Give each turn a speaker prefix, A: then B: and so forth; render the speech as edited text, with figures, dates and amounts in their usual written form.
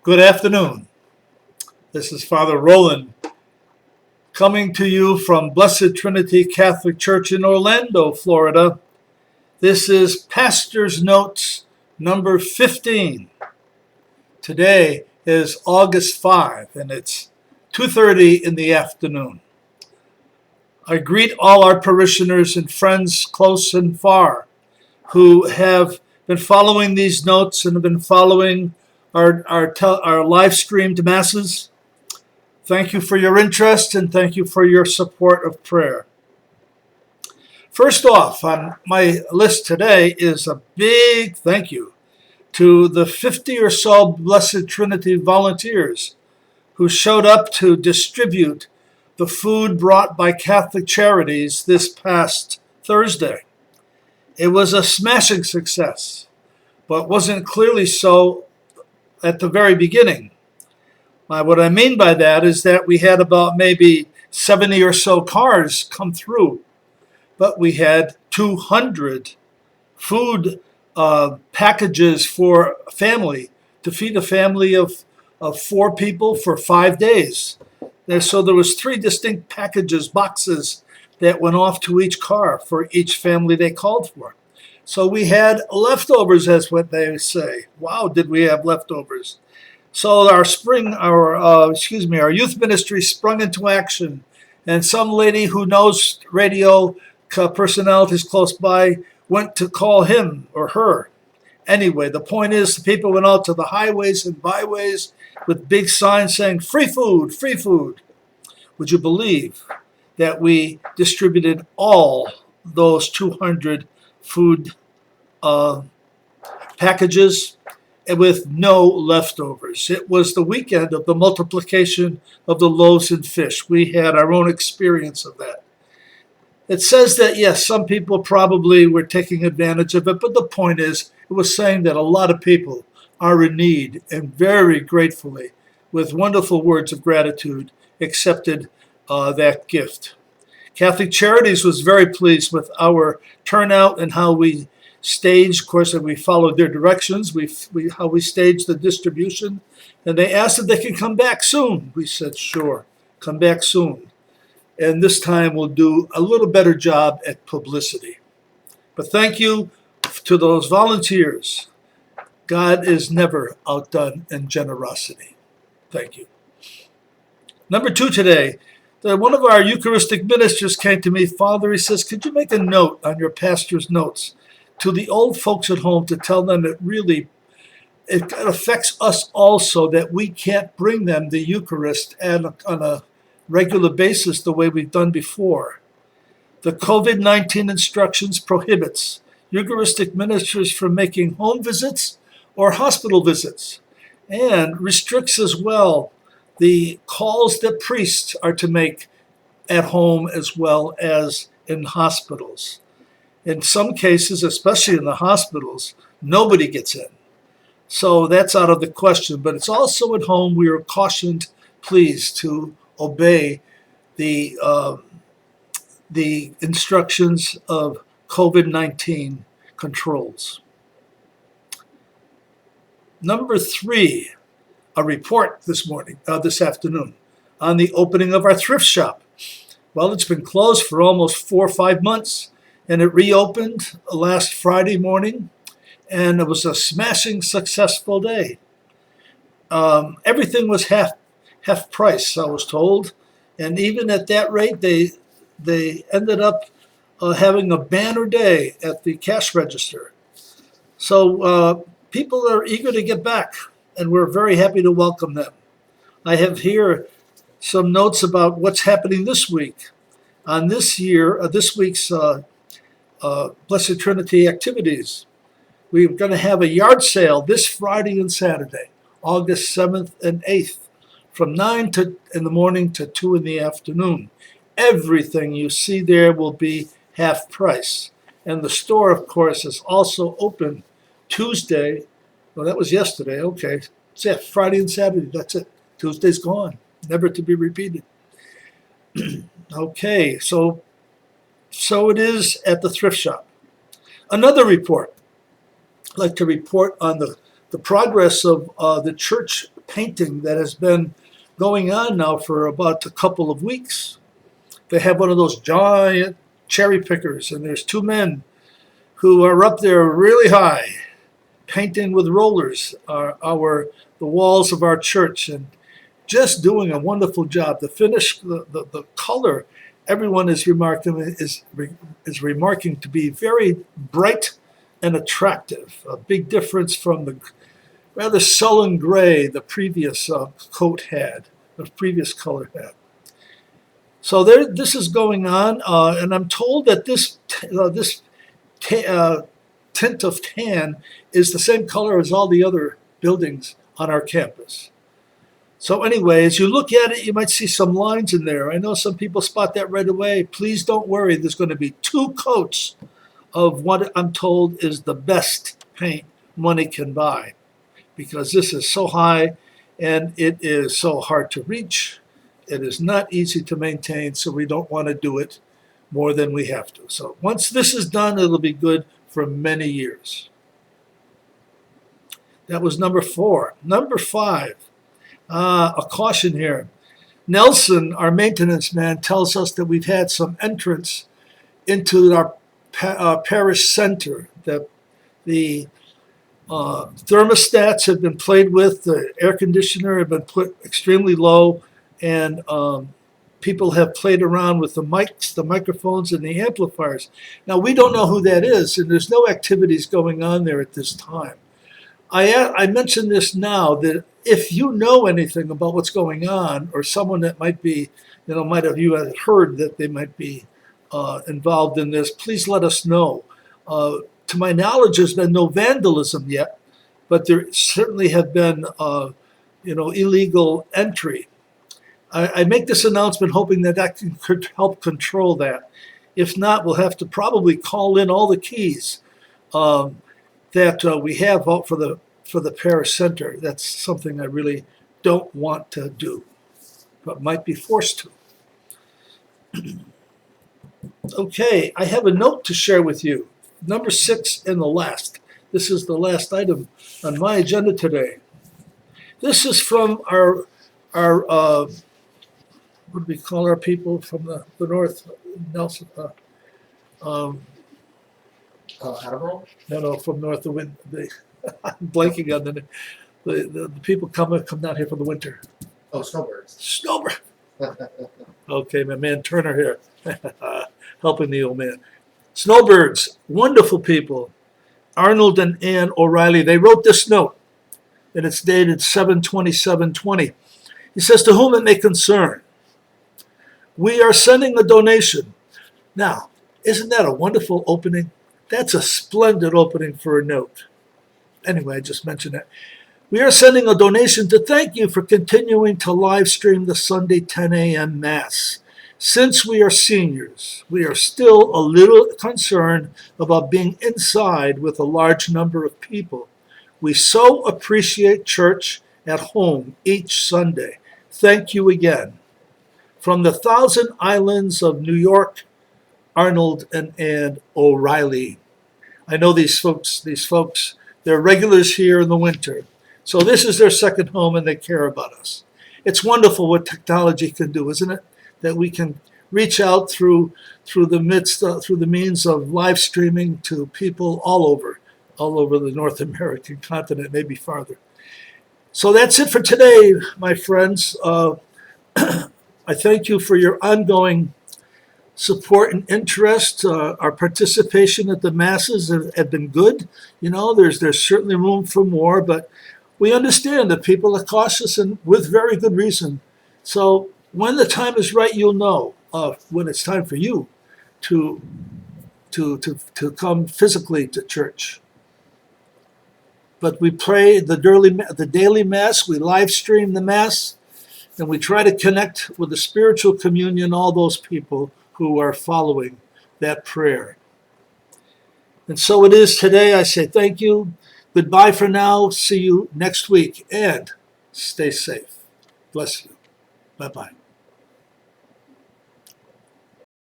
A: Good afternoon. This is Father Roland coming to you from Blessed Trinity Catholic Church in Orlando, Florida. This is Pastor's Notes number 15. Today is August 5 and it's 2:30 in the afternoon. I greet all our parishioners and friends close and far who have been following these notes and have been following our live streamed masses. Thank you for your interest and thank you for your support of prayer. First off, on my list today is a big thank you to the 50 or so Blessed Trinity volunteers who showed up to distribute the food brought by Catholic Charities this past Thursday. It was a smashing success, but wasn't clearly so at the very beginning. What I mean by that is that we had about maybe 70 or so cars come through, but we had 200 food packages for a family to feed a family of 4 people for 5 days. So there was 3 distinct packages, boxes that went off to each car for each family they called for. So we had leftovers, as what they say. Wow, did we have leftovers? So our youth ministry sprung into action, and some lady who knows radio personalities close by went to call him or her. Anyway, the point is the people went out to the highways and byways with big signs saying, "Free food, free food." Would you believe that we distributed all those 200 food packages with no leftovers? It was the weekend of the multiplication of the loaves and fish. We had our own experience of that. It says that, yes, some people probably were taking advantage of it, but the point is, it was saying that a lot of people are in need and very gratefully, with wonderful words of gratitude, accepted that gift. Catholic Charities was very pleased with our turnout and how we staged. Of course, we followed their directions, how we staged the distribution, and they asked if they could come back soon. We said, sure, come back soon. And this time we'll do a little better job at publicity. But thank you to those volunteers. God is never outdone in generosity. Thank you. Number 2 today, one of our Eucharistic ministers came to me, Father, he says, could you make a note on your pastor's notes to the old folks at home to tell them it affects us also, that we can't bring them the Eucharist on a regular basis the way we've done before. The COVID-19 instructions prohibits Eucharistic ministers from making home visits or hospital visits, and restricts as well the calls that priests are to make at home as well as in hospitals. In some cases, especially in the hospitals, nobody gets in. So that's out of the question. But it's also at home we are cautioned, please, to obey the instructions of COVID-19 controls. Number 3, a report this afternoon, on the opening of our Thrift Shop. Well, it's been closed for almost 4 or 5 months, and it reopened last Friday morning, and it was a smashing successful day. Everything was half price, I was told, and even at that rate, they ended up having a banner day at the cash register. So people are eager to get back, and we're very happy to welcome them. I have here some notes about what's happening this week. On this week's Blessed Trinity activities, we're going to have a yard sale this Friday and Saturday, August 7th and 8th, from 9 in the morning to 2 in the afternoon. Everything you see there will be half price. And the store, of course, is also open Tuesday. Well, that was yesterday. Okay. So yeah, Friday and Saturday, that's it. Tuesday's gone, never to be repeated. Okay, so it is at the Thrift Shop. Another report. I'd like to report on the progress of the church painting that has been going on now for about a couple of weeks. They have one of those giant cherry pickers, and there's two men who are up there really high, painting with rollers the walls of our church, and just doing a wonderful job. The finish, the color, everyone is remarking to be very bright and attractive. A big difference from the rather sullen gray the previous coat had, the previous color had. So this is going on, and I'm told that this tint of tan is the same color as all the other buildings on our campus. So anyway, as you look at it, you might see some lines in there. I know some people spot that right away. Please don't worry. There's going to be 2 coats of what I'm told is the best paint money can buy, because this is so high and it is so hard to reach. It is not easy to maintain, so we don't want to do it more than we have to. So once this is done, it'll be good for many years. That was number 4. Number 5, a caution here. Nelson, our maintenance man, tells us that we've had some entrance into our parish center, that the thermostats have been played with, the air conditioner have been put extremely low, and people have played around with the mics, the microphones, and the amplifiers. Now, we don't know who that is, and there's no activities going on there at this time. I mention this now, that if you know anything about what's going on, or someone that might be, might have heard that they might be involved in this, please let us know. To my knowledge, there's been no vandalism yet, but there certainly have been, illegal entry. I make this announcement hoping that could help control that. If not, we'll have to probably call in all the keys that we have out for the parish center. That's something I really don't want to do, but might be forced to. Okay, I have a note to share with you. Number 6 and the last. This is the last item on my agenda today. This is from our what do we call our people from the north? Nelson.
B: Admiral?
A: No, from north. I'm blanking on the people come down here for the winter.
B: Oh, snowbirds.
A: Snowbird. Okay, my man Turner here, helping the old man. Snowbirds, wonderful people. Arnold and Ann O'Reilly. They wrote this note, and it's dated 7/27/20. He says, "To whom it may concern, we are sending a donation." Now, isn't that a wonderful opening? That's a splendid opening for a note. Anyway, I just mentioned that. "We are sending a donation to thank you for continuing to live stream the Sunday 10 a.m. Mass. Since we are seniors, we are still a little concerned about being inside with a large number of people. We so appreciate church at home each Sunday. Thank you again. From the Thousand Islands of New York, Arnold and Ann O'Reilly." I know these folks, they're regulars here in the winter. So this is their second home, and they care about us. It's wonderful what technology can do, isn't it? That we can reach out through the means of live streaming to people all over the North American continent, maybe farther. So that's it for today, my friends. I thank you for your ongoing support and interest. Our participation at the masses have been good. There's certainly room for more, but we understand that people are cautious, and with very good reason. So when the time is right, you'll know when it's time for you to come physically to church. But we pray the daily Mass, we live stream the Mass, and we try to connect with the spiritual communion, all those people who are following that prayer. And so it is today. I say thank you. Goodbye for now. See you next week, and stay safe. Bless you. Bye-bye.